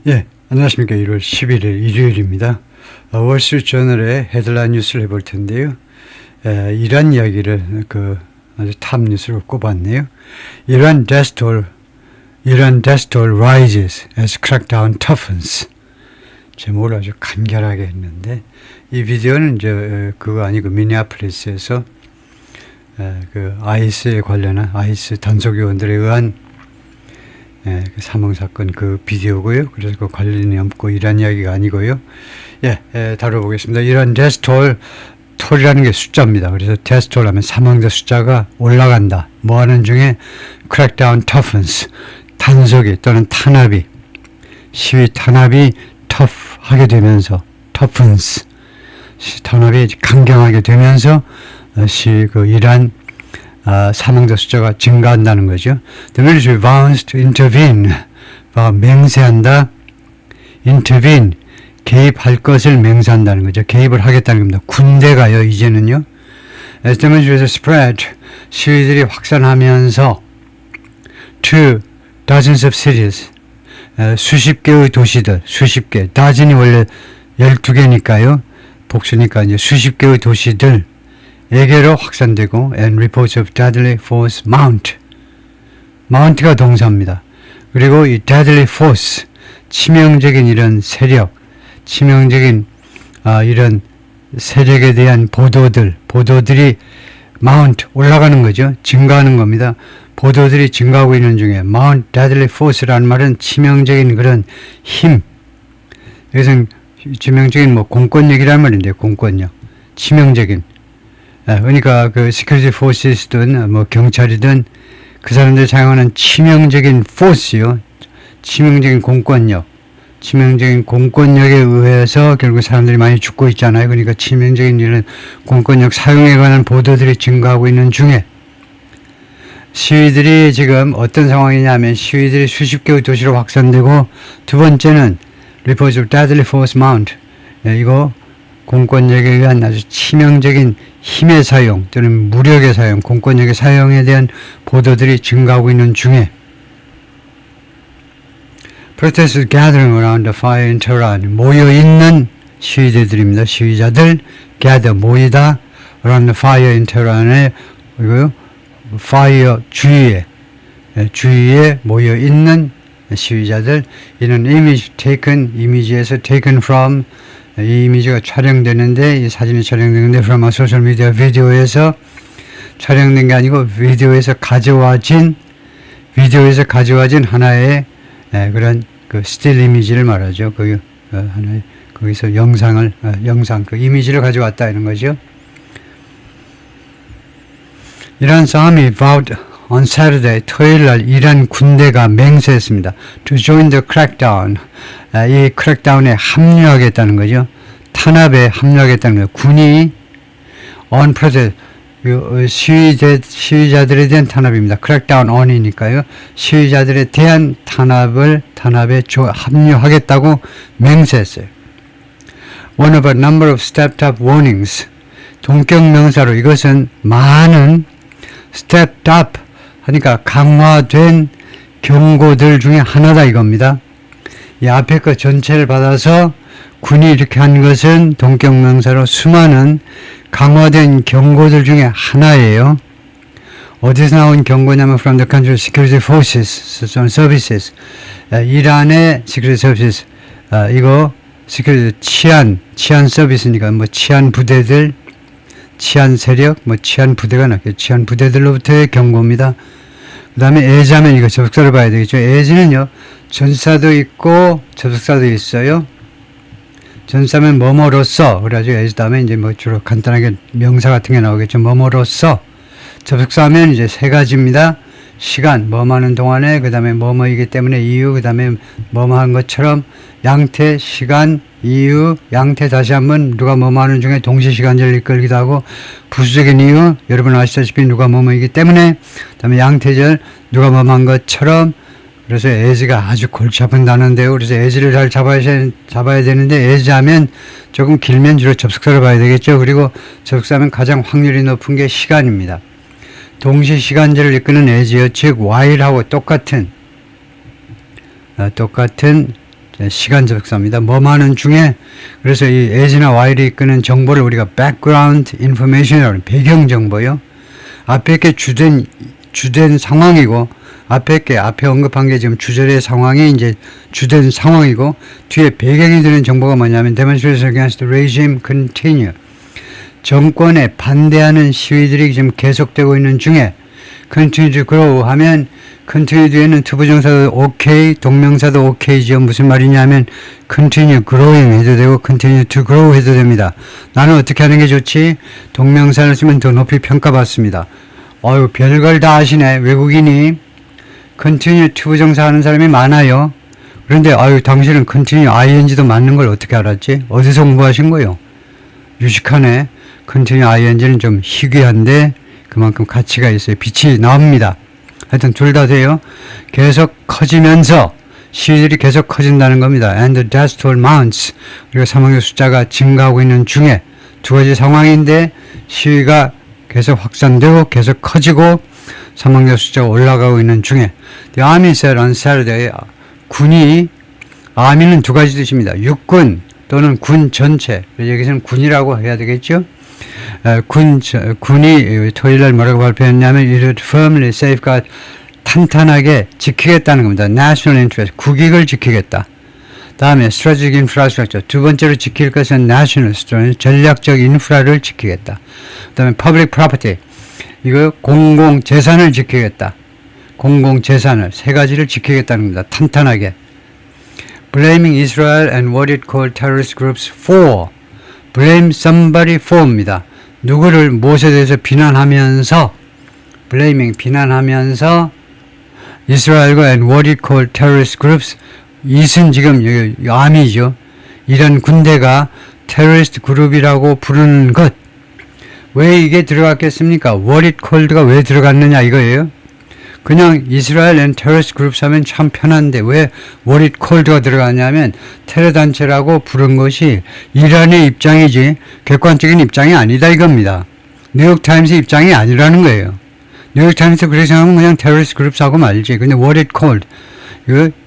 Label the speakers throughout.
Speaker 1: 예, 안녕하십니까. 1월 11일 일요일입니다. 월스트리트저널의 헤드라인 뉴스를 해볼 텐데요. 이란 이야기를 아주 탑 뉴스로 꼽았네요. Iran death toll rises as crackdown toughens. 제목을 아주 간결하게 했는데, 이 비디오는 그거 아니고 미니애폴리스에서 아이스에 관련한 아이스 단속요원들에 의한 그 사망사건 그 비디오고요. 그래서 그 관련이 없고 이란 이야기가 아니고요. 다뤄보겠습니다. 이란 데스톨, 톨이라는 게 숫자입니다. 그래서 데스톨 하면 사망자 숫자가 올라간다. 뭐 하는 중에 crackdown toughens, 단속이 또는 탄압이, 시위 탄압이 tough하게 되면서 toughens, 탄압이 강경하게 되면서 이란 사망자 숫자가 증가한다는 거죠. The military vows to intervene, 맹세한다. intervene, 개입할 것을 맹세한다는 거죠. 개입을 하겠다는 겁니다. 군대가요, 이제는요. As the military spread, 시위들이 확산하면서 to dozens of cities, 수십 개의 도시들, 수십 개, dozen이 원래 12개니까요. 복수니까 이제 수십 개의 도시들, 에게로 확산되고 and reports of deadly force mount. mount가 동사입니다. 그리고 이 deadly force, 치명적인 이런 세력, 치명적인 이런 세력에 대한 보도들이 mount, 올라가는 거죠. 증가하는 겁니다. 보도들이 증가하고 있는 중에 mount deadly force라는 말은 치명적인 그런 힘. 여기서 치명적인 공권력이라는 말인데, 공권력. 치명적인. 그러니까 그 security forces든 경찰이든 그 사람들이 사용하는 치명적인 force요. 치명적인 공권력. 치명적인 공권력에 의해서 결국 사람들이 많이 죽고 있잖아요. 그러니까 치명적인 이런 공권력 사용에 관한 보도들이 증가하고 있는 중에 시위들이 지금 어떤 상황이냐면 시위들이 수십 개의 도시로 확산되고, 두 번째는 reports of deadly force mount. 이거 공권력에 의한 아주 치명적인 힘의 사용 또는 무력의 사용, 공권력의 사용에 대한 보도들이 증가하고 있는 중에 protesters gathering around the fire in Tehran, 모여있는 시위대들입니다. 시위자들 gather, 모이다 around the fire in Tehran에 fire 주위에 모여있는 시위자들. 이는 이미지에서 taken from, 이 이미지가 촬영되는데, 이 사진이 촬영되는데 from a social media 비디오에서 촬영된 게 아니고 비디오에서 가져와진 하나의 그런 그 스틸 이미지를 말하죠. 하나의 거기서 영상 그 이미지를 가져왔다 이런 거죠. 이란 싸움이 vowed on Saturday, 토요일 날 이란 군대가 맹세했습니다. To join the crackdown, 이 crackdown에 합류하겠다는 거죠. 탄압에 합류하겠다는 거예요. 군이 on protest, 시위자들에 대한 탄압입니다. crackdown on이니까요. 시위자들에 대한 탄압에 합류하겠다고 맹세했어요. One of a number of stepped up warnings, 동격 명사로 이것은 많은 stepped up 하니까 강화된 경고들 중에 하나다 이겁니다. 이 앞에 거 전체를 받아서 군이 이렇게 한 것은 동격명사로 수많은 강화된 경고들 중에 하나예요. 어디서 나온 경고냐면 from the country security forces, services. 이란의 security services. 이거 security 치안 서비스니까 치안 부대들, 치안 세력, 치안 부대가 낫겠죠. 치안 부대들로부터의 경고입니다. 그 다음에 에즈하면 이거 접속사를 봐야 되겠죠. 에즈는요, 전사도 있고 접속사도 있어요. 전사면 뭐뭐로써, 그래가지고 에즈 다음에 이제 주로 간단하게 명사 같은 게 나오겠죠. 뭐뭐로써. 접속사하면 이제 세 가지입니다. 시간, 뭐뭐 하는 동안에, 그 다음에 뭐뭐이기 때문에 이유, 그 다음에 뭐뭐 하는 것처럼, 양태, 시간, 이유, 양태 다시 한번 누가 뭐뭐 하는 중에 동시시간제를 이끌기도 하고, 부수적인 이유, 여러분 아시다시피 누가 뭐뭐이기 때문에, 그 다음에 양태절, 누가 뭐뭐 한 것처럼. 그래서 as가 아주 골치 아픈 단어인데요. 그래서 as를 잘 잡아야 되는데, as 하면 조금 길면 주로 접속사를 봐야 되겠죠. 그리고 접속사하면 가장 확률이 높은 게 시간입니다. 동시시간제를 이끄는 as요. 즉 while하고 똑같은 시간 접속사입니다. 뭐하는 중에 그래서 이 as나 while이 이끄는 정보를 우리가 background information이라고 하는 배경 정보요. 앞에 게 주된 상황이고 앞에 언급한 게 지금 주절의 상황이 이제 주된 상황이고 뒤에 배경이 되는 정보가 뭐냐면 demonstration against the regime continue. 정권에 반대하는 시위들이 지금 계속되고 있는 중에 continue to grow 하면 continue 뒤에는 투부정사도 OK, 동명사도 OK죠. 무슨 말이냐면 continue growing 해도 되고 continue to grow 해도 됩니다. 나는 어떻게 하는 게 좋지? 동명사를 쓰면 더 높이 평가받습니다. 어유 별걸 다 아시네. 외국인이 continue 투부정사 하는 사람이 많아요. 그런데 아유 당신은 continue ing도 맞는 걸 어떻게 알았지? 어디서 공부하신 거요? 유식하네. continue ing는 좀 희귀한데 그만큼 가치가 있어요. 빛이 나옵니다. 하여튼 둘 다 돼요. 계속 커지면서 시위들이 계속 커진다는 겁니다. And the death toll mounts. 그리고 사망자 숫자가 증가하고 있는 중에 두 가지 상황인데 시위가 계속 확산되고 계속 커지고 사망자 숫자가 올라가고 있는 중에 The army said on Saturday 군이 army는 두 가지 뜻입니다. 육군 또는 군 전체. 여기서는 군이라고 해야 되겠죠. 군이 토요일날 뭐라고 발표했냐면 it would firmly safeguard 탄탄하게 지키겠다는 겁니다. national interest 국익을 지키겠다. 다음에 strategic infrastructure 두 번째로 지킬 것은 national 전략적 인프라를 지키겠다. 다음에 public property 이거 공공 재산을 지키겠다. 공공 재산을 세 가지를 지키겠다는 겁니다. 탄탄하게. Blaming Israel and what it called terrorist groups for. Blame somebody for입니다. 누구를 무엇에 대해서 비난하면서 blaming 비난하면서 이스라엘과 and what it called terrorist groups 이은 지금 여기 암이죠. 이런 군대가 테러리스트 그룹이라고 부르는 것. 왜 이게 들어갔겠습니까? what it called가 왜 들어갔느냐 이거예요. 그냥 이스라엘 and terrorist groups 하면 참 편한데 왜 what it called가 들어갔냐면 테러 단체라고 부른 것이 이란의 입장이지 객관적인 입장이 아니다 이겁니다. 뉴욕타임스 입장이 아니라는 거예요. 뉴욕타임스 그렇게 생각하면 그냥 terrorist groups 하고 말지. 근데 what it called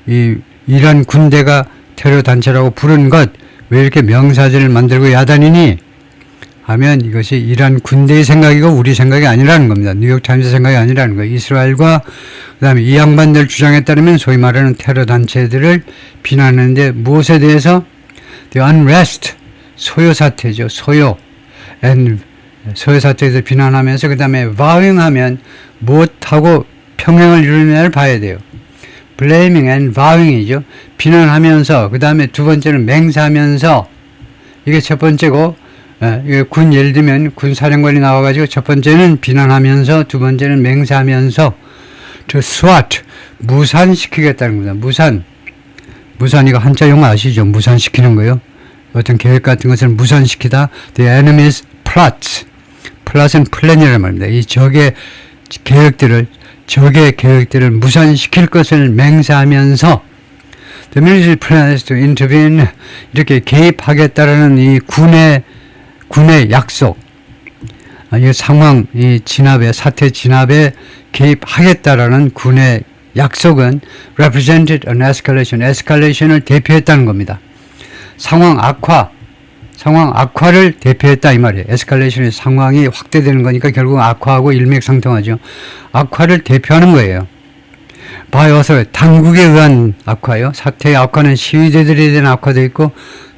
Speaker 1: 이 이란 군대가 테러 단체라고 부른 것 왜 이렇게 명사절을 만들고 야단이니? 하면 이것이 이란 군대의 생각이고 우리 생각이 아니라는 겁니다. 뉴욕타임스 생각이 아니라는 거예요. 이스라엘과 그 다음에 이 양반들 주장에 따르면 소위 말하는 테러 단체들을 비난하는데 무엇에 대해서? The unrest, 소요 사태죠. 소요. and 소요 사태에 대해서 비난하면서 그 다음에 vowing 하면 무엇하고 평행을 이루느냐를 봐야 돼요. blaming and vowing이죠. 비난하면서 그 다음에 두 번째는 맹세하면서 이게 첫 번째고 군 예를 들면 군 사령관이 나와가지고 첫 번째는 비난하면서 두 번째는 맹세하면서 to swat 무산시키겠다는 겁니다. 무산 이거 한자 용어 아시죠? 무산시키는 거요. 어떤 계획 같은 것을 무산시키다. The enemy's plots. 플랫은 플랜이라는 말입니다. 이 적의 계획들을 무산시킬 것을 맹세하면서 The military plans to intervene 이렇게 개입하겠다라는 이 군의 약속, 이 상황, 이 사태 진압에 개입하겠다라는 군의 약속은 represented an escalation을 대표했다는 겁니다. 상황 악화를 대표했다 이 말이에요. 에스컬레이션의 상황이 확대되는 거니까 결국 악화하고 일맥상통하죠. 악화를 대표하는 거예요. 봐요. 당국에 의한 악화요. 사태의 악화는 시위대들에 대한 악화도 있고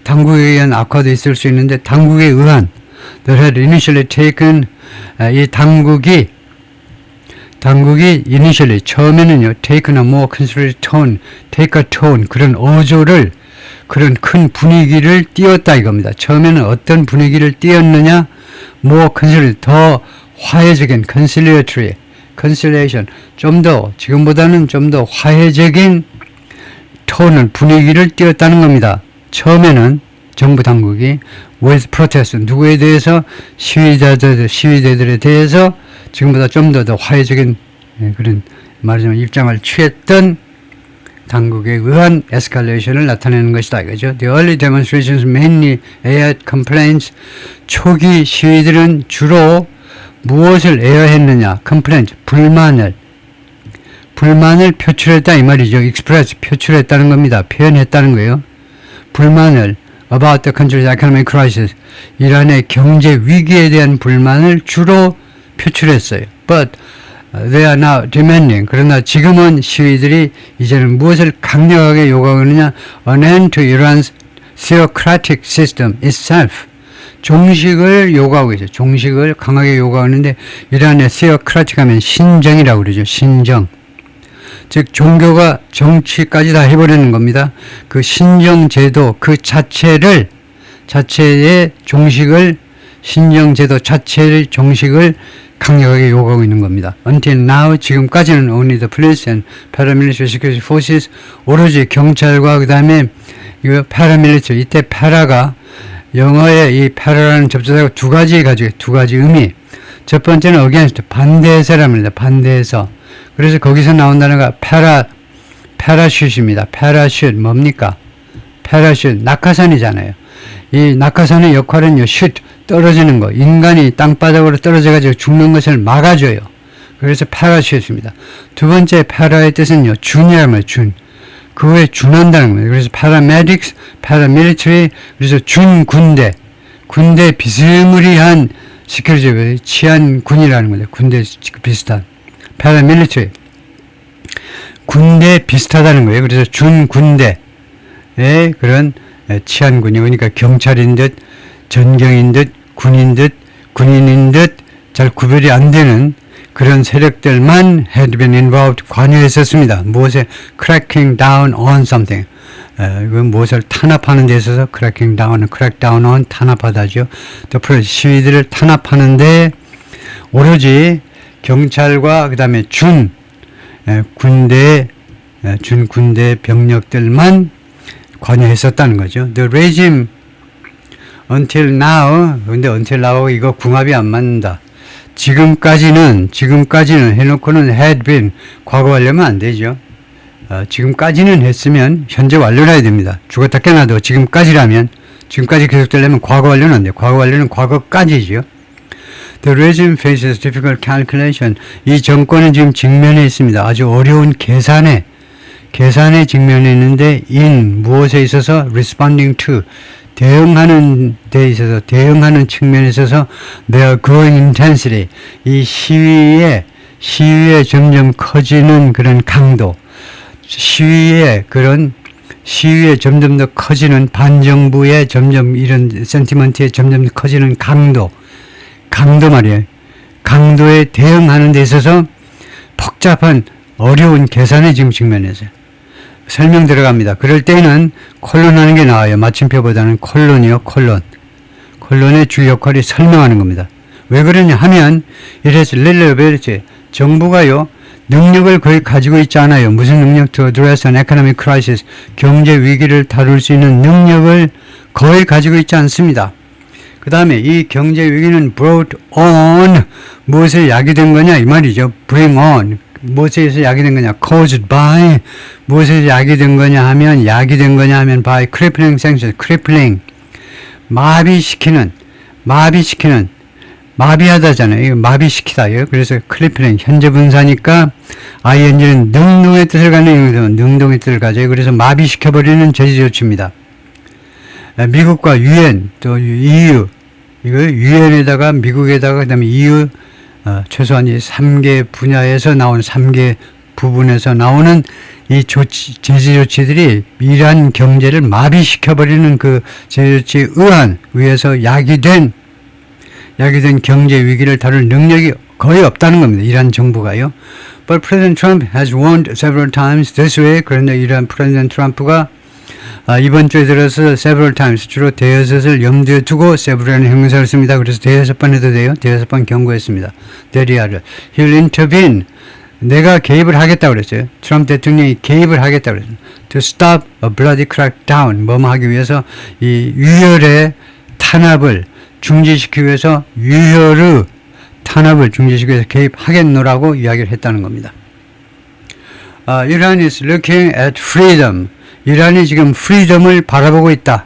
Speaker 1: 당국에 의한 악화도 있을 수 있는데 당국에 의한 that had initially taken 이 당국이 initially 처음에는요 taken a more considerate tone, take a tone 그런 어조를 그런 큰 분위기를 띄웠다 이겁니다. 처음에는 어떤 분위기를 띄웠느냐 more considerate 더 화해적인 conciliation 좀 더 지금보다는 좀 더 화해적인 톤을 분위기를 띄웠다는 겁니다. 처음에는 정부 당국이 with protest 누구에 대해서 시위대들에 대해서 지금보다 좀 더 화해적인 그런 말하자면 입장을 취했던 당국에 의한 에스컬레이션을 나타내는 것이다 이거죠. The early demonstrations mainly aired complaints. 초기 시위들은 주로 무엇을 에어했느냐? complaint 불만을 불만을 표출했다 이 말이죠. express 표출했다는 겁니다. 표현했다는 거예요. 불만을 about the country's economic crisis, 이란의 경제 위기에 대한 불만을 주로 표출했어요. But they are now demanding, 그러나 지금은 시위들이 이제는 무엇을 강력하게 요구하느냐, an end to Iran's theocratic system itself, 종식을 요구하고 있어요. 종식을 강하게 요구하는데, 이란의 theocratic 하면 신정이라고 그러죠. 신정. 즉 종교가 정치까지 다 해버리는 겁니다. 그 신정제도 그 자체의 종식을, 신정제도 자체의 종식을 강력하게 요구하고 있는 겁니다. Until now, 지금까지는 only the police and paramilitary security forces, 오로지 경찰과 그 다음에 이거 paramilitary, 이때 para가 영어의 이 para라는 접속사가 두 가지 의미. 첫 번째는 against, 반대해서랍니다. 반대해서. 그래서 거기서 나온 단어가 parachute입니다. parachute 뭡니까? parachute 낙하산이잖아요. 이 낙하산의 역할은요, shoot 떨어지는 거, 인간이 땅바닥으로 떨어져가지고 죽는 것을 막아줘요. 그래서 parachute입니다. 두 번째 para의 뜻은요, 준이라는 거예요. 준. 그 후에 준한다는 거예요. 그래서 paramedics, paramilitary, 그래서 준군대, 군대 비스무리한 시큐리티, 치안군이라는 거죠. 군대 비슷한. paramilitary, 군대 비슷하다는 거예요. 그래서 준군대의 그런 치안군이, 그러니까 경찰인 듯, 전경인 듯, 군인 듯, 군인인 듯 잘 구별이 안 되는 그런 세력들만 had been involved, 관여했었습니다. 무엇에 cracking down on something, 이건 무엇을 탄압하는 데 있어서 cracking down, crack down on, 탄압하다죠. 또 시위들을 탄압하는데 오로지 경찰과 그 다음에 준군대 병력들만 관여했었다는 거죠. The regime until now, 근데 until now 이거 궁합이 안 맞는다. 지금까지는 해놓고는 had been, 과거 완료면 안 되죠. 지금까지는 했으면 현재 완료를 해야 됩니다. 죽었다 깨나도 지금까지라면, 지금까지 계속되려면 과거 완료는 안 돼요. 과거 완료는 과거까지죠. The regime faces difficult calculation. 이 정권은 지금 직면해 있습니다. 아주 어려운 계산에 직면해 있는데, in 무엇에 있어서 responding to, 대응하는 데 있어서, 대응하는 측면에 있어서 their growing intensity, 이 시위에 점점 커지는 그런 강도, 시위에 점점 더 커지는 반정부의 점점 이런 센티먼트에 점점 커지는 강도 말이에요. 강도에 대응하는 데 있어서 복잡한 어려운 계산에 지금 직면해서요. 설명 들어갑니다. 그럴 때는 콜론하는 게 나아요. 마침표보다는 콜론이요. 콜론의 주 역할이 설명하는 겁니다. 왜 그러냐 하면 이래서 정부가요, 능력을 거의 가지고 있지 않아요. 무슨 능력? To address an economic crisis, 경제 위기를 다룰 수 있는 능력을 거의 가지고 있지 않습니다. 그 다음에 이 경제 위기는 brought on, 무엇에 야기된 거냐 이 말이죠. bring on, 무엇에서 야기된 거냐, caused by, 무엇에서 야기된 거냐 하면 by crippling sanctions, crippling, 마비하다잖아요. 이거 마비시키다요. 그래서 crippling, 현재 분사니까 ing는 능동의 뜻을 갖는, 능동의 뜻을 가져요. 그래서 마비시켜버리는 제재 조치입니다. 미국과 유엔, 또 EU, 이거 유엔에다가 미국에다가 그다음에 EU, 최소한 이 3개 분야에서 나오는 3개 부분에서 나오는 이 제재 조치들이 이란 경제를 마비시켜버리는 그 제재 조치에 의해서 야기된 경제 위기를 다룰 능력이 거의 없다는 겁니다. 이란 정부가요. But President Trump has warned several times this way. 그런데 이란 프레지던트 트럼프가 이번 주에 들어서 several times, 주로 대여섯을 염두에 두고 several이라는 형용사를 씁니다. 그래서 대여섯 번 해도 돼요. 대여섯 번 경고했습니다. 대리아를. He'll intervene. 내가 개입을 하겠다고 그랬어요. 트럼프 대통령이 개입을 하겠다고 그랬어요. To stop a bloody crackdown. 뭐뭐 하기 위해서 이 유혈의 탄압을 중지시키기 위해서 탄압을 중지시키기 위해서 개입하겠노라고 이야기를 했다는 겁니다. Iran is looking at freedom. 이란이 지금 freedom을 바라보고 있다.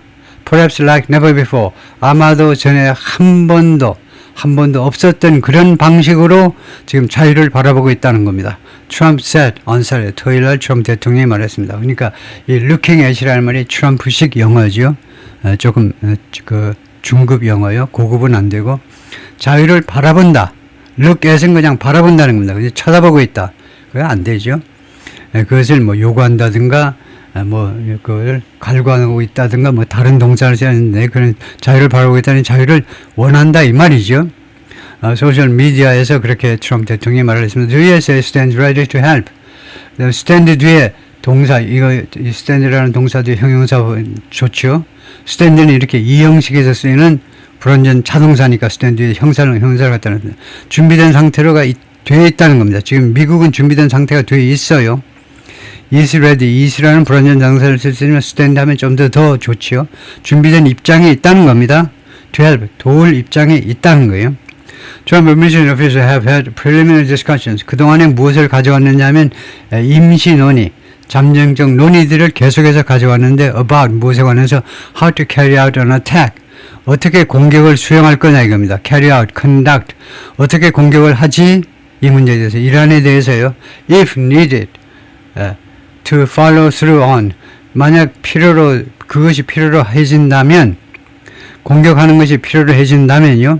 Speaker 1: Perhaps like never before. 아마도 전에 한 한 번도 없었던 그런 방식으로 지금 자유를 바라보고 있다는 겁니다. 트럼프 said on Saturday, 토요일 날 트럼프 대통령이 말했습니다. 그러니까 이 looking at이라는 말이 트럼프식 영어죠. 조금 그 중급 영어요. 고급은 안 되고 자유를 바라본다. look at은 그냥 바라본다는 겁니다. 그냥 쳐다보고 있다. 그게 안 되죠. 그것을 뭐 요구한다든가 뭐 그걸 갈구하고 있다든가 뭐 다른 동사를 쓰는데 그런 자유를 바라보고 있다는 자유를 원한다 이 말이죠. 소셜 미디어에서 그렇게 트럼프 대통령이 말을 했습니다. The USA stands ready to help. stand 뒤에 동사 이거 stand라는 동사 뒤에 형용사 좋죠. stand는 이렇게 이 형식에서 쓰이는 불완전 자동사니까 stand 뒤에 형사를 갖다 놨습니다. 준비된 상태로 되어 있다는 겁니다. 지금 미국은 준비된 상태가 되어 있어요. is ready, is라는 불완전 장사를 쓸 수 있으면 stand 하면 좀 더 좋지요. 준비된 입장에 있다는 겁니다. to help, 도울 입장에 있다는 거예요. Trump administration officials have had preliminary discussions. 그동안에 무엇을 가져왔느냐 하면 임시 논의, 잠정적 논의들을 계속해서 가져왔는데 about 무엇에 관해서 how to carry out an attack. 어떻게 공격을 수행할 거냐 이겁니다. carry out, conduct. 어떻게 공격을 하지? 이 문제에 대해서, 이란에 대해서요. if needed. to follow through on. 만약 그것이 필요로 해진다면, 공격하는 것이 필요로 해진다면요.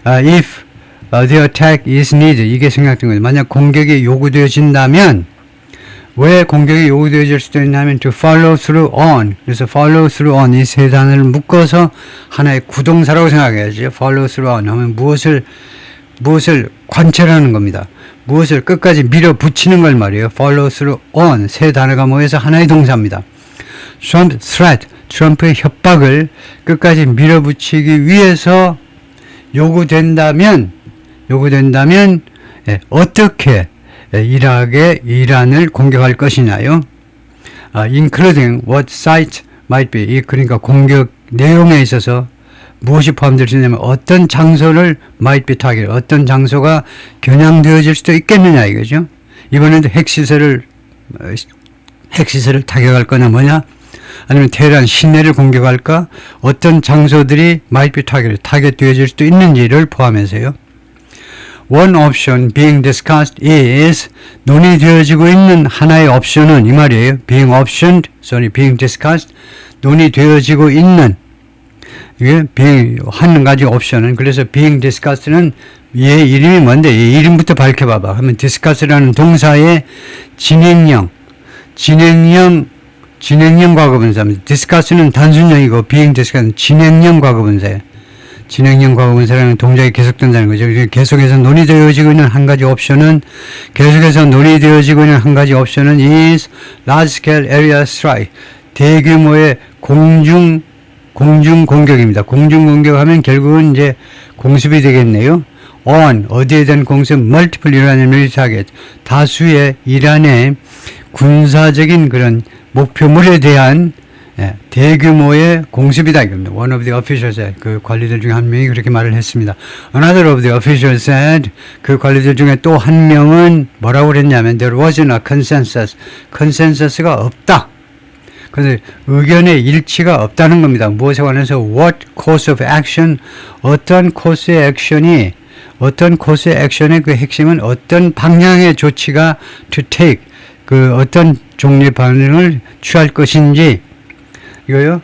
Speaker 1: if the attack is needed. 이게 생각된 거죠. 만약 공격이 요구되어진다면, 왜 공격이 요구되어질 수도 있냐면 to follow through on. 그래서 follow through on 이 세 단어를 묶어서 하나의 구동사라고 생각해야지. follow through on 하면 무엇을 관철하는 겁니다. 무엇을 끝까지 밀어붙이는 걸 말이에요. follow through on 세 단어가 모여서 하나의 동사입니다. Trump threat, 트럼프의 협박을 끝까지 밀어붙이기 위해서 요구된다면 어떻게 이란을 공격할 것이냐요. including what site might be. 그러니까 공격 내용에 있어서 무엇이 포함될 수 있냐면 어떤 장소를 might be target, 어떤 장소가 겨냥되어질 수도 있겠느냐 이거죠. 이번에도 핵시설을 타격할 거냐 뭐냐, 아니면 테헤란 시내를 공격할까, 어떤 장소들이 might be target, 타겟되어질 수도 있는지를 포함해서요. One option being discussed is, 논의되어지고 있는 하나의 옵션은 이 말이에요. being discussed, 논의되어지고 있는, 이게 한 가지 옵션은, 그래서 being discussed는 얘 이름이 뭔데? 얘 이름부터 밝혀봐봐. 하면 discuss라는 동사의 진행형 과거분사입니다. discuss는 단순형이고 being discuss는 진행형 과거분사예요. 진행형 과거분사라는 동작이 계속된다는 거죠. 계속해서 논의되어지고 있는 한 가지 옵션은 is large scale aerial strike. 대규모의 공중 공격입니다. 공중 공격하면 결국은 이제 공습이 되겠네요. on 어디에 대한 공습, multiple Iranian military target. 다수의 이란의 군사적인 그런 목표물에 대한 대규모의 공습이다 이겁니다. One of the officials, 그 관리들 중에 한 명이 그렇게 말을 했습니다. Another of the officials said, 그 관리들 중에 또 한 명은 뭐라고 그랬냐면 there wasn't a consensus가 없다. 그래서 의견의 일치가 없다는 겁니다. 무엇에 관해서 what course of action, 어떤 코스의 액션의 그 핵심은 어떤 방향의 조치가 to take, 그 어떤 종류의 반응을 취할 것인지 이거요.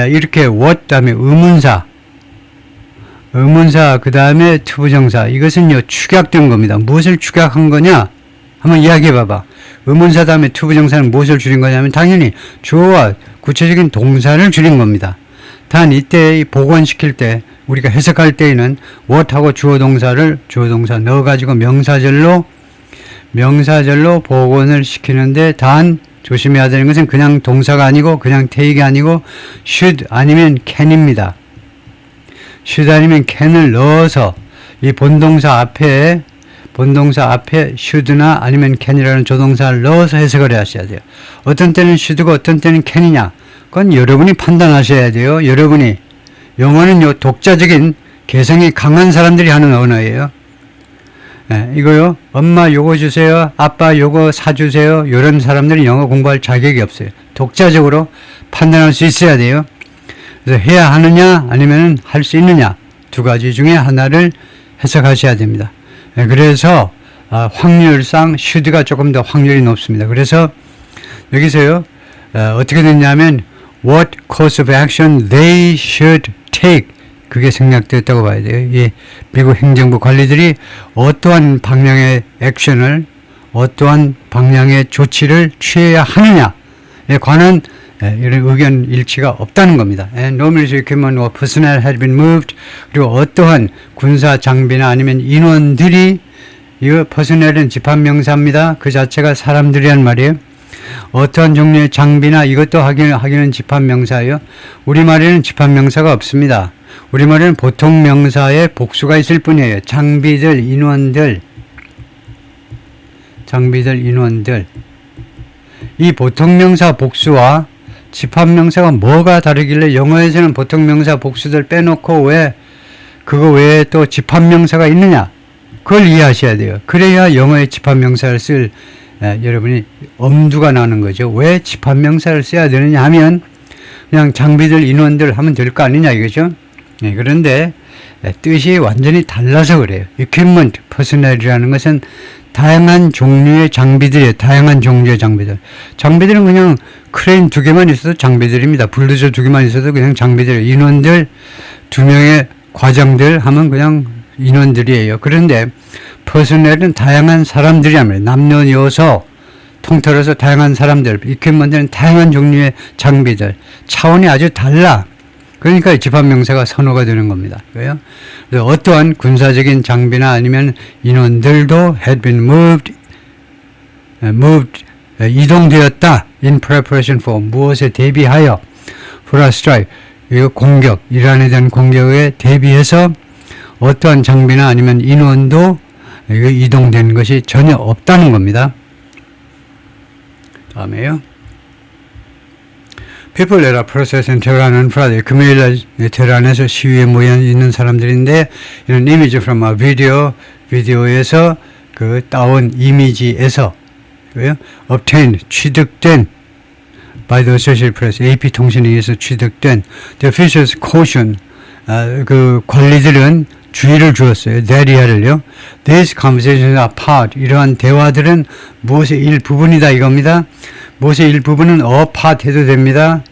Speaker 1: 이렇게 what 다음에 의문사 그 다음에 투부정사, 이것은요 축약된 겁니다. 무엇을 축약한 거냐 한번 이야기해 봐봐. 의문사 다음에 투부정사는 무엇을 줄인 거냐면 당연히 주어와 구체적인 동사를 줄인 겁니다. 단 이때 복원시킬 때 우리가 해석할 때에는 what하고 주어 동사 넣어가지고 명사절로 복원을 시키는데, 단 조심해야 되는 것은 그냥 동사가 아니고 그냥 take이 아니고 should 아니면 can입니다. should 아니면 can을 넣어서 이 본동사 앞에 should나 아니면 can이라는 조동사를 넣어서 해석을 하셔야 돼요. 어떤 때는 should고 어떤 때는 can이냐, 그건 여러분이 판단하셔야 돼요. 영어는요 독자적인 개성이 강한 사람들이 하는 언어예요. 이거요, 엄마 요거 주세요, 아빠 요거 사주세요, 이런 사람들은 영어 공부할 자격이 없어요. 독자적으로 판단할 수 있어야 돼요. 그래서 해야 하느냐 아니면 할 수 있느냐, 두 가지 중에 하나를 해석하셔야 됩니다. 그래서 확률상 should가 조금 더 확률이 높습니다. 그래서 여기서요 어떻게 됐냐면 what course of action they should take 그게 생략됐다고 봐야 돼요. 예, 미국 행정부 관리들이 어떠한 방향의 액션을 어떠한 방향의 조치를 취해야 하느냐에 관한 이런 의견 일치가 없다는 겁니다. No military equipment or personnel had been moved. 그리고 어떠한 군사 장비나 아니면 인원들이 이거 personnel은 집합명사입니다. 그 자체가 사람들이란 말이에요. 어떠한 종류의 장비나 이것도 하기는 집합명사예요. 우리말에는 집합명사가 없습니다. 우리말에는 보통 명사의 복수가 있을 뿐이에요. 장비들, 인원들. 이 보통명사 복수와 집합명사가 뭐가 다르길래 영어에서는 보통명사 복수들 빼놓고 왜 그거 외에 또 집합명사가 있느냐 그걸 이해하셔야 돼요. 그래야 영어의 집합명사를 쓸 여러분이 엄두가 나는 거죠. 왜 집합명사를 써야 되느냐 하면 그냥 장비들 인원들 하면 될 거 아니냐 이거죠. 그런데 뜻이 완전히 달라서 그래요. equipment, personnel이라는 것은 다양한 종류의 장비들이에요. 다양한 종류의 장비들. 장비들은 그냥 크레인 2개만 있어도 장비들입니다. 불도저 2개만 있어도 그냥 장비들이에요. 인원들 2명의 과장들 하면 그냥 인원들이에요. 그런데 퍼스널은 다양한 사람들이라면 남녀여서 통틀어서 다양한 사람들, equipment는 다양한 종류의 장비들. 차원이 아주 달라. 그러니까 집합명사가 선호가 되는 겁니다. 그래서 어떠한 군사적인 장비나 아니면 인원들도 had been moved, 이동되었다. in preparation for, 무엇에 대비하여, for a strike, 이거 공격, 이란에 대한 공격에 대비해서 어떠한 장비나 아니면 인원도 이동된 것이 전혀 없다는 겁니다. 다음에요. People that are protesting Tehran on Friday. 금요일날 테헤란에서 시위에 모여 있는 사람들인데 이런 이미지 from a 비디오에서 그 따온 이미지에서 obtained 취득된 by the Associated Press AP 통신에 의해서 취득된 the officials caution 그 관리들은 주의를 주었어요. 대리하를요. These conversations are part. 이러한 대화들은 무엇의 일부분이다 이겁니다. 무엇의 일부분은 part 해도 됩니다.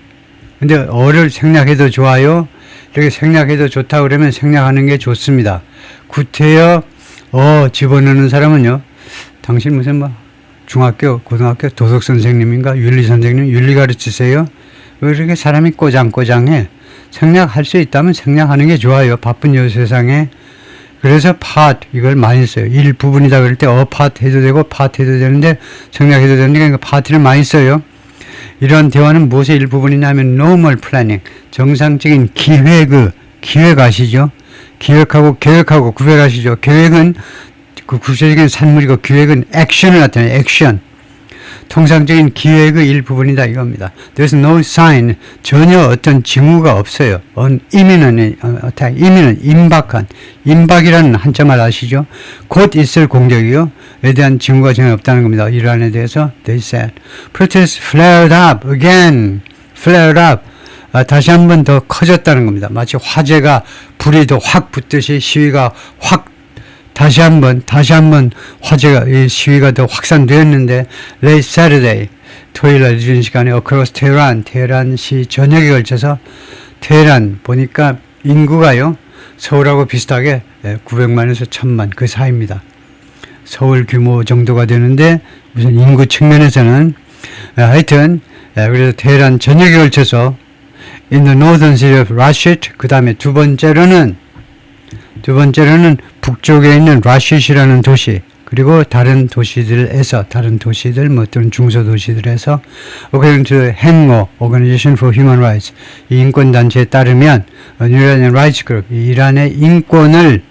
Speaker 1: 근데 어를 생략해도 좋아요. 이렇게 생략해도 좋다 그러면 생략하는 게 좋습니다. 구태여 집어넣는 사람은요. 당신 무슨 중학교, 고등학교 도덕 선생님인가 윤리 선생님 윤리 가르치세요? 왜 이렇게 사람이 꼬장꼬장해? 생략할 수 있다면 생략하는 게 좋아요. 바쁜 요 세상에. 그래서 part 이걸 많이 써요. 일부분이다 그럴 때 part 해도 되고 part 해도 되는데 생략해도 되는데 그러니까 part를 많이 써요. 이런 대화는 무엇의 일부분이냐면 normal planning, 정상적인 기획 아시죠? 기획하고 계획하고 구별하시죠? 계획은 그 구체적인 산물이고 기획은 액션을 나타내요. 액션. 통상적인 기획의 일부분이다 이겁니다. There's no sign, 전혀 어떤 징후가 없어요. imminent attack, imminent, 임박이라는 한자말 아시죠? 곧 있을 공격이요. 에 대한 징후가 전혀 없다는 겁니다. 이란에 대해서 they said. Protests flared up again, flared up. 다시 한 번 더 커졌다는 겁니다. 마치 화재가 불이 더 확 붙듯이 시위가 확 다시 한번 화재가 이 시위가 더 확산되었는데 late Saturday 토요일날 늦은 시간에 across 테헤란시 전역에 걸쳐서 테헤란 보니까 인구가요 서울하고 비슷하게 900만에서 1000만 그 사이입니다. 서울 규모 정도가 되는데 무슨 인구 측면에서는 하여튼 그래서 테헤란 전역에 걸쳐서 in the northern city of Rashid 그 다음에 두 번째로는 북쪽에 있는 라쉿이라는 도시 그리고 다른 도시들 뭐 어떤 중소도시들에서 according to HENGO Organization for Human Rights 이 인권단체에 따르면 Iranian Rights Group 이란의 인권을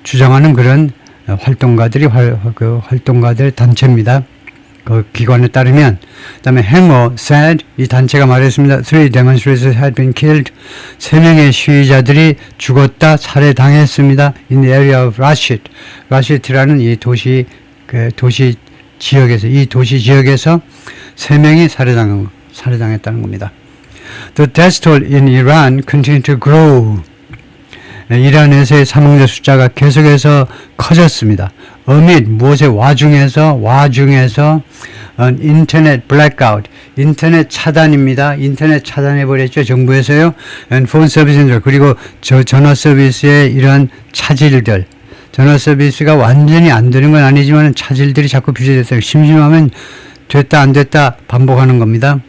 Speaker 1: 주장하는 그런 활동가들 단체입니다. 그 기관에 따르면 그 다음에 HENGO said 이 단체가 말했습니다. 3 demonstrators had been killed 3명의 시위자들이 죽었다 살해당했습니다. in the area of Rashid 라시드라는 이 도시 지역에서 3명이 살해당했다는 겁니다. The death toll in Iran continued to grow 이란에서의 사망자 숫자가 계속해서 커졌습니다. amid 무엇의 와중에서 인터넷 블랙아웃, 인터넷 차단입니다. 인터넷 차단해버렸죠. 정부에서요. and phone service 그리고 전화 서비스의 이런 차질들. 전화 서비스가 완전히 안 되는 건 아니지만 차질들이 자꾸 빚어졌어요. 심심하면 됐다 안 됐다 반복하는 겁니다.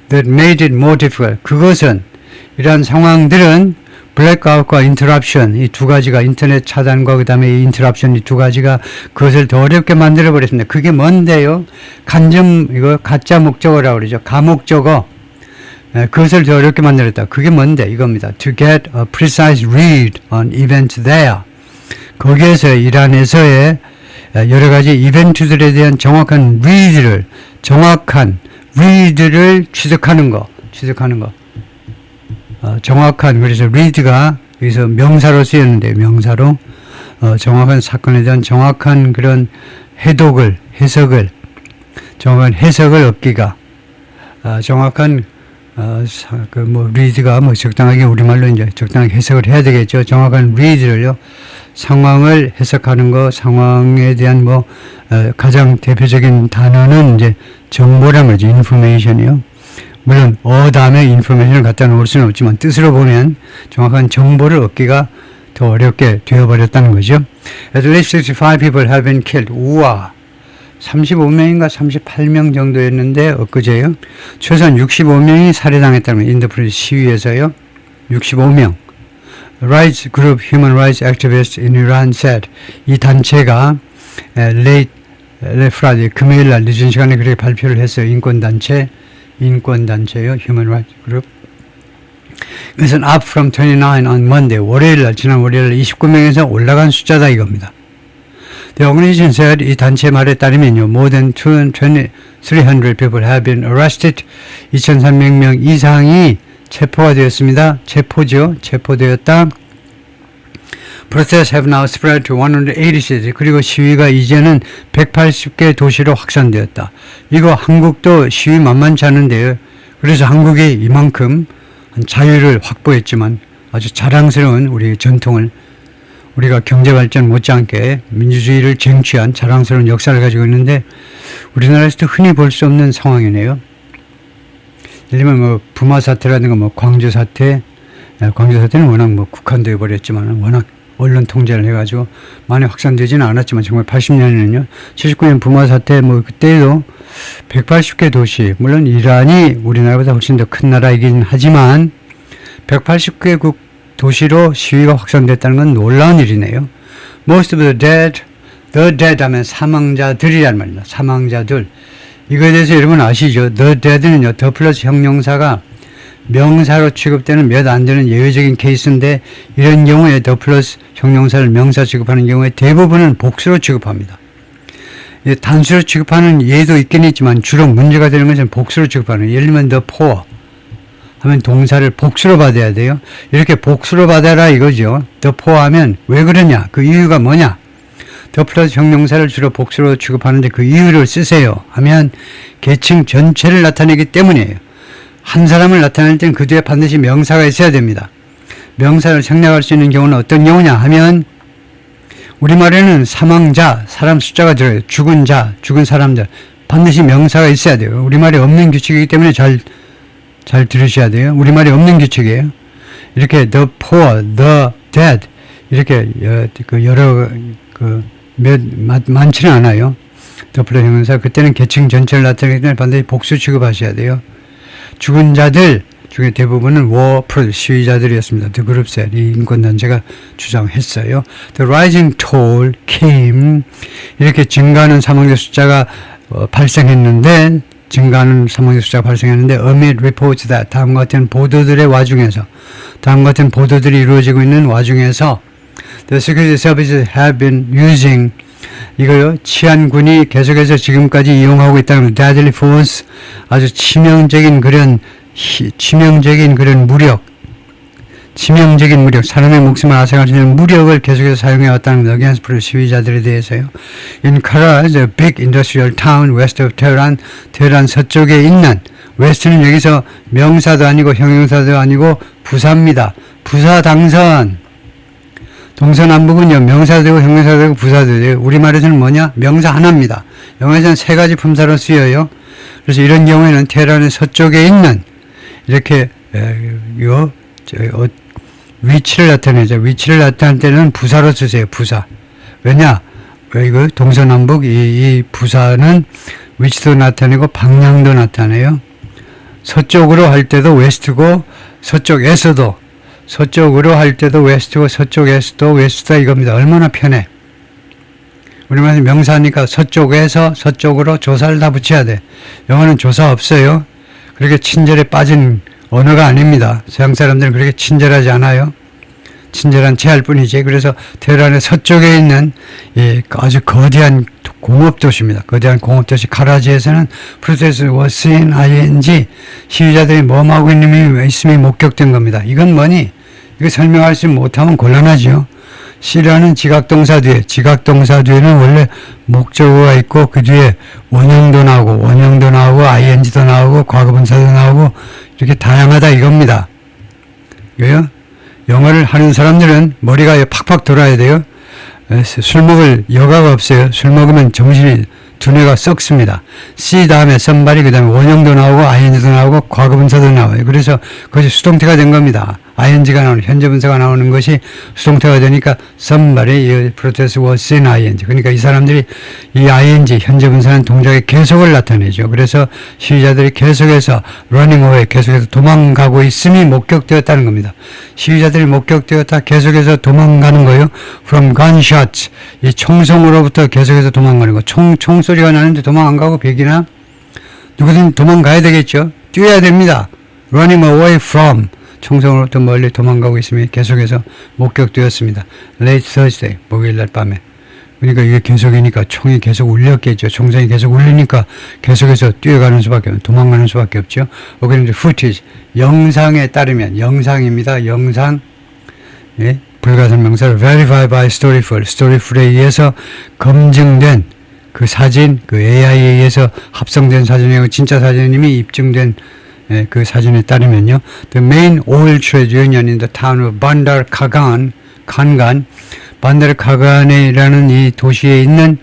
Speaker 1: That made it more difficult. 그것은 이러한 상황들은 블랙아웃과 인터럽션 이 두 가지가 인터넷 차단과 그 다음에 이 인터럽션 이 두 가지가 그것을 더 어렵게 만들어 버렸습니다. 그게 뭔데요? 이거 가짜 목적어라고 그러죠. 가목적어. 그것을 더 어렵게 만들었다. 그게 뭔데? 이겁니다. To get a precise read on events there. 거기에서 이란에서의 여러 가지 이벤트들에 대한 정확한 read를 취득하는 거. 정확한, 그래서 read가 여기서 명사로 쓰였는데, 명사로, 정확한 사건에 대한 정확한 그런 해석을 얻기가, 정확한, read가 적당하게 우리말로 이제 적당하게 해석을 해야 되겠죠. 정확한 read를요, 상황을 해석하는 거, 상황에 대한 가장 대표적인 단어는 이제 정보란 말이죠. information이요. 물론 다음에 인포메이션을 갖다 놓을 수는 없지만 뜻으로 보면 정확한 정보를 얻기가 더 어렵게 되어버렸다는 거죠. At least 65 people have been killed. 우와, 35명인가 38명 정도였는데 엊그제요. 최소한 65명이 살해당했다는 거예요. 인더프리 시위에서요. 65명. Rights Group Human Rights Activists in Iran said 이 단체가 late Friday 금요일 날 늦은 시간에 그렇게 발표를 했어요. 인권단체요. Human Rights Group. 이것은 up from 29 on Monday. 지난 월요일 날 29명에서 올라간 숫자다 이겁니다. The organization said 이 단체 말에 따르면요. More than 300 people have been arrested. 2,300명 이상이 체포가 되었습니다. 체포되었다. Protests have now spread to 180 cities. 그리고 시위가 이제는 180개 도시로 확산되었다. 이거 한국도 시위 만만치 않은데요. 그래서 한국이 이만큼 자유를 확보했지만 아주 자랑스러운 우리 전통을 우리가 경제발전 못지않게 민주주의를 쟁취한 자랑스러운 역사를 가지고 있는데 우리나라에서도 흔히 볼 수 없는 상황이네요. 예를 들면 부마 사태라든가 광주 사태는 워낙 국한되어 버렸지만 워낙 언론 통제를 해가지고 많이 확산되지는 않았지만 정말 80년에는요. 79년 부마 사태 그때도 180개 도시, 물론 이란이 우리나라보다 훨씬 더 큰 나라이긴 하지만 180개국 도시로 시위가 확산됐다는 건 놀라운 일이네요. Most of the dead 하면 사망자들이란 말입니다. 사망자들. 이거에 대해서 여러분 아시죠? The dead는요. 더 플러스 형용사가 명사로 취급되는 몇 안 되는 예외적인 케이스인데 이런 경우에 더 플러스 형용사를 명사 취급하는 경우에 대부분은 복수로 취급합니다. 단수로 취급하는 예도 있긴 있지만 주로 문제가 되는 것은 복수로 취급하는 예를 들면 the poor 하면 동사를 복수로 받아야 돼요. 이렇게 복수로 받아라 이거죠. the poor 하면 왜 그러냐? 그 이유가 뭐냐? 더 플러스 형용사를 주로 복수로 취급하는데 그 이유를 쓰세요 하면 계층 전체를 나타내기 때문이에요. 한 사람을 나타낼 때는 그 뒤에 반드시 명사가 있어야 됩니다. 명사를 생략할 수 있는 경우는 어떤 경우냐 하면 우리말에는 사망자, 사람 숫자가 들어요. 죽은 자, 죽은 사람들 반드시 명사가 있어야 돼요. 우리말에 없는 규칙이기 때문에 잘 들으셔야 돼요. 우리말에 없는 규칙이에요. 이렇게 the poor, the dead 이렇게 많지는 않아요. 더 플러스 형용사 그때는 계층 전체를 나타내기 때문에 반드시 복수 취급하셔야 돼요. 죽은 자들 중에 대부분은 시위자들이었습니다. The group said 이 인권단체가 주장했어요. The rising toll came 이렇게 증가하는 사망자 숫자가 발생했는데 amid reports that 다음과 같은 보도들의 와중에서 다음과 같은 보도들이 이루어지고 있는 와중에서 the security services have been using 이거요. 치안군이 계속해서 지금까지 이용하고 있다는 deadly force 아주 치명적인 그런 무력 사람의 목숨을 앗아갈 수 있는 무력을 계속해서 사용해왔다는 against 시위자들에 대해서요. In Kara, the big industrial town west of Tehran, 테헤란 서쪽에 있는 west는 여기서 명사도 아니고 형용사도 아니고 부사입니다. 부사 당선 동서남북은요, 명사도 되고 형용사도 되고 부사도 되고, 우리말에서는 뭐냐? 명사 하나입니다. 영어에서는 세 가지 품사로 쓰여요. 그래서 이런 경우에는 테헤란의 서쪽에 있는, 이렇게, 위치를 나타내죠. 위치를 나타낼 때는 부사로 쓰세요, 부사. 왜냐? 왜 이거 동서남북 이 부사는 위치도 나타내고 방향도 나타내요. 서쪽으로 할 때도 웨스트고, 서쪽으로 할 때도 웨스트고, 서쪽에서도 웨스트다 이겁니다. 얼마나 편해. 우리말에서 명사니까 서쪽에서 서쪽으로 조사를 다 붙여야 돼. 영어는 조사 없어요. 그렇게 친절에 빠진 언어가 아닙니다. 서양 사람들은 그렇게 친절하지 않아요. 친절한 체할 뿐이지. 그래서 테헤란의 서쪽에 있는 아주 거대한 공업도시입니다. 거대한 공업도시 카라지에서는 프로세스 워스인 ing 시위자들이 뭐하고 있음이 목격된 겁니다. 이건 뭐니? 이거 설명할 수 못하면 곤란하죠. 시라는 지각동사 뒤에는 원래 목적어가 있고 그 뒤에 원형도 나오고 ing도 나오고 과거분사도 나오고 이렇게 다양하다 이겁니다. 이거요? 영어를 하는 사람들은 머리가 팍팍 돌아야 돼요. 술 먹을 여가가 없어요. 술 먹으면 정신이 두뇌가 썩습니다. C 다음에 somebody 그 다음에 원형도 나오고 ing도 나오고 과거분사도 나와요. 그래서 그것이 수동태가 된 겁니다. ing가 나오는 현재분사가 나오는 것이 수동태가 되니까 somebody protest was in ing. 그러니까 이 사람들이 이 ing 현재분사는 동작의 계속을 나타내죠. 그래서 시위자들이 계속해서 running away 계속해서 도망가고 있음이 목격되었다는 겁니다. 시위자들이 목격되었다 계속해서 도망가는 거예요. from gunshots 이 총성으로부터 계속해서 도망가는 거. 총소리가 나는데 도망 안 가고 벽이나 누구든 도망가야 되겠죠. 뛰어야 됩니다. running away from 총성으로부터 멀리 도망가고 있음이 계속해서 목격되었습니다. Late Thursday, 목요일날 밤에. 그러니까 이게 계속이니까 총이 계속 울렸겠죠. 총성이 계속 울리니까 계속해서 뛰어가는 수밖에 없죠. 도망가는 수밖에 없죠. 그런데 footage, 영상에 따르면, 영상입니다. 영상, 예, 불가설명사를 verify by Storyful, Storyful에 의해서 검증된 그 사진, 그 AI에 의해서 합성된 사진이고 진짜 사진임이 입증된 그 사진에 따르면요. The main oil trade union in the town of Bandar Khagan, 반다르 카간이라는 이 도시에 있는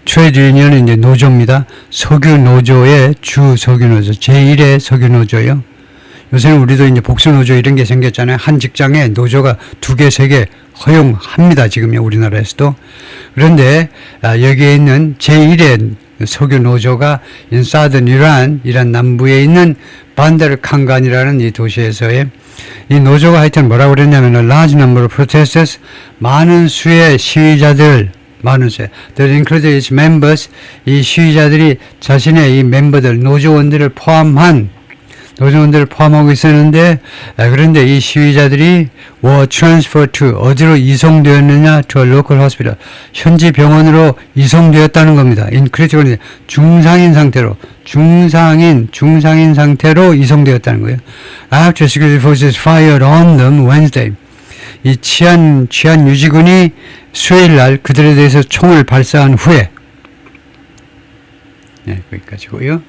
Speaker 1: 트레이드 유니언은 이제 노조입니다. 석유 노조의 주 석유 노조, 제1의 석유 노조요. 요새는 우리도 이제 복수 노조 이런 게 생겼잖아요. 한 직장에 노조가 2개, 3개 허용합니다. 지금요, 우리나라에서도. 그런데 여기에 있는 제1의 석유 노조가 인사든 이란 남부에 있는 반다르 칸간이라는 이 도시에서의 이 노조가 하여튼 뭐라고 그랬냐면 large number of protesters 많은 수의 시위자들 많은 수 that include its members 이 시위자들이 자신의 이 멤버들 노조원들을 포함하고 있었는데 그런데 이 시위자들이 were transferred to 어디로 이송되었느냐 to a local hospital 현지 병원으로 이송되었다는 겁니다. in critical 중상인 상태로 이송되었다는 거예요. After security forces fired on them Wednesday 이 치안 유지군이 수요일 날 그들에 대해서 총을 발사한 후에 네, 거기까지고요.